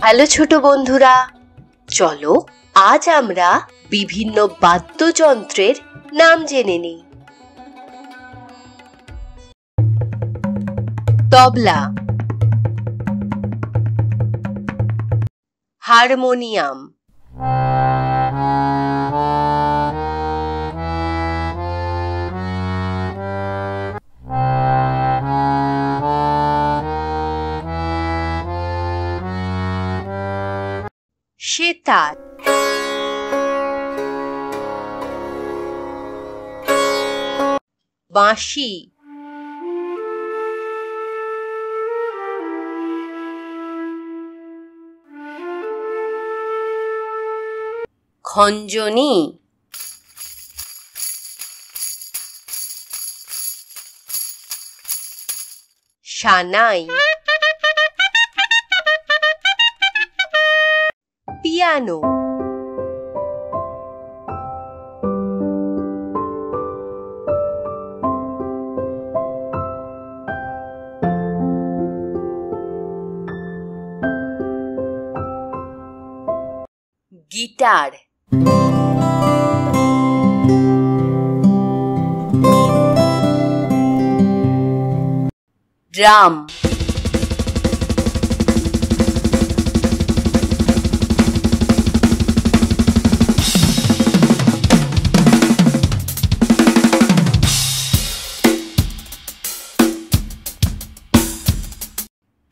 Hello ছোট বন্ধুরা, চলো আজ আমরা বিভিন্ন বাদ্যযন্ত্রের নাম জেনে নিই। তবলা, হারমোনিয়াম, সেতার, বাঁশি, খঞ্জনি, সানাই, পিয়ানো, গিটার, ড্রাম,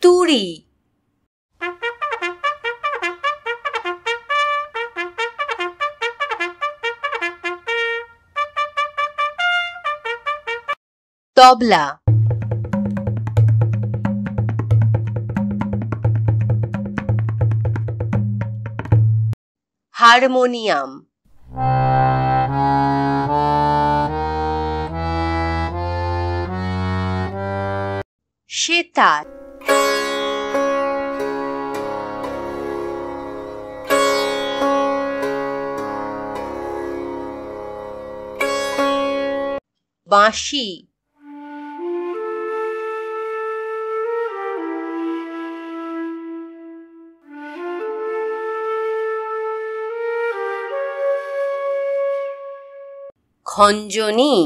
তুড়ি, তবলা, হারমোনিয়াম, সেতার, বাঁশি, খঞ্জনি,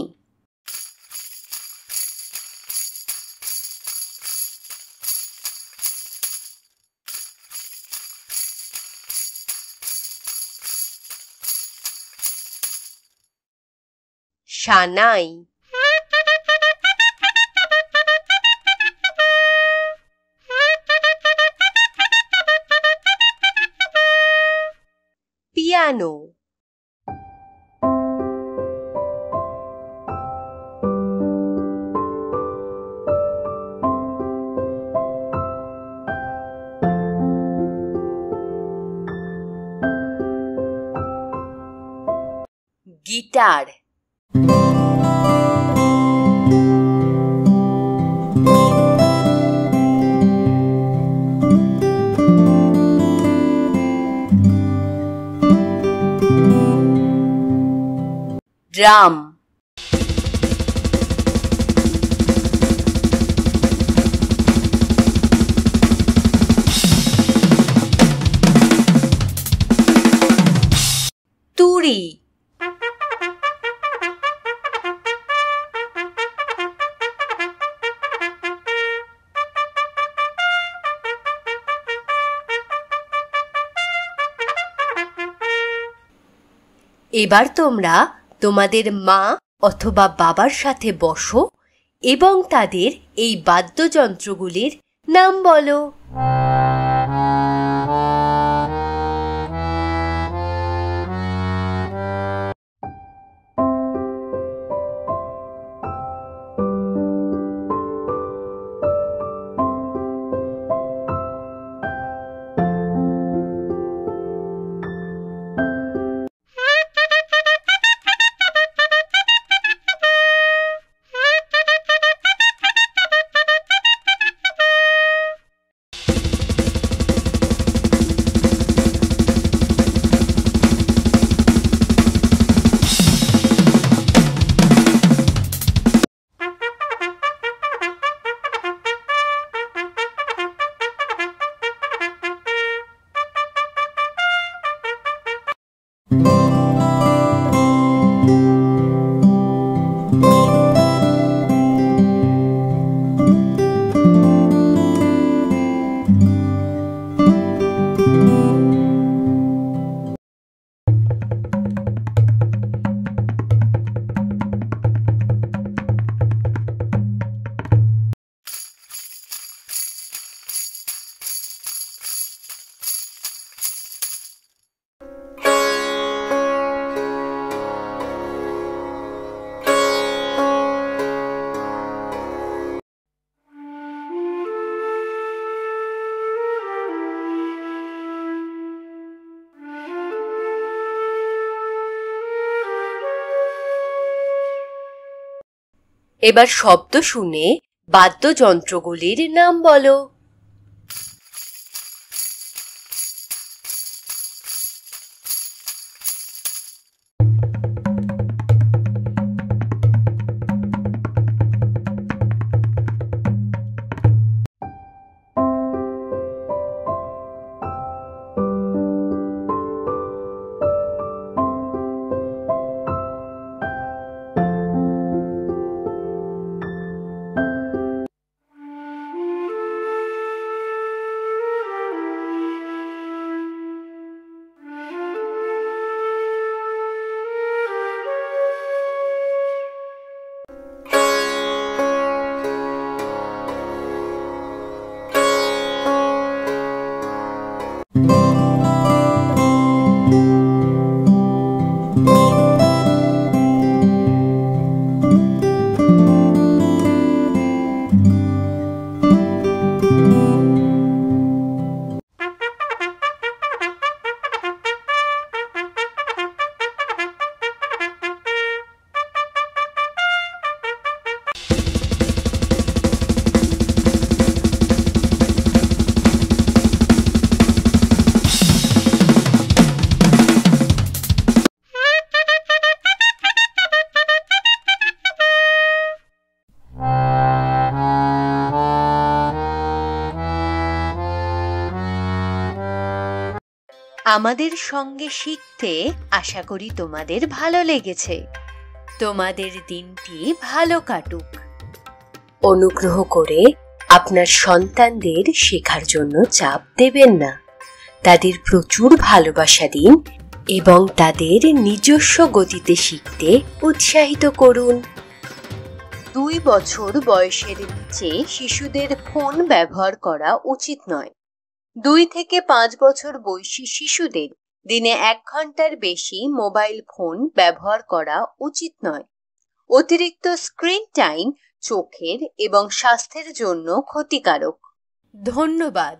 সানাই, পিয়ানো, গিটার, ড্রাম, তুড়ি, এবার তোমরা তোমাদের মা অথবা বাবার সাথে বসো এবং তাদের এই বাদ্যযন্ত্রগুলির নাম বলো। এবার শব্দ শুনে বাদ্যযন্ত্রগুলির নাম বলো। আমাদের সঙ্গে শিখতে আশা করি তোমাদের ভালো লেগেছে। তোমাদের দিনটি ভালো কাটুক। অনুগ্রহ করে আপনার সন্তানদের শেখার জন্য চাপ দেবেন না। তাদের প্রচুর ভালোবাসা দিন এবং তাদের নিজস্ব গতিতে শিখতে উৎসাহিত করুন। 2 বছর বয়সের নিচে শিশুদের ফোন ব্যবহার করা উচিত নয়। 2 থেকে 5 বছর বয়সী শিশুদের দিনে 1 ঘন্টার বেশি মোবাইল ফোন ব্যবহার করা উচিত নয়। অতিরিক্ত স্ক্রিন টাইম চোখের এবং স্বাস্থ্যের জন্য ক্ষতিকারক। ধন্যবাদ।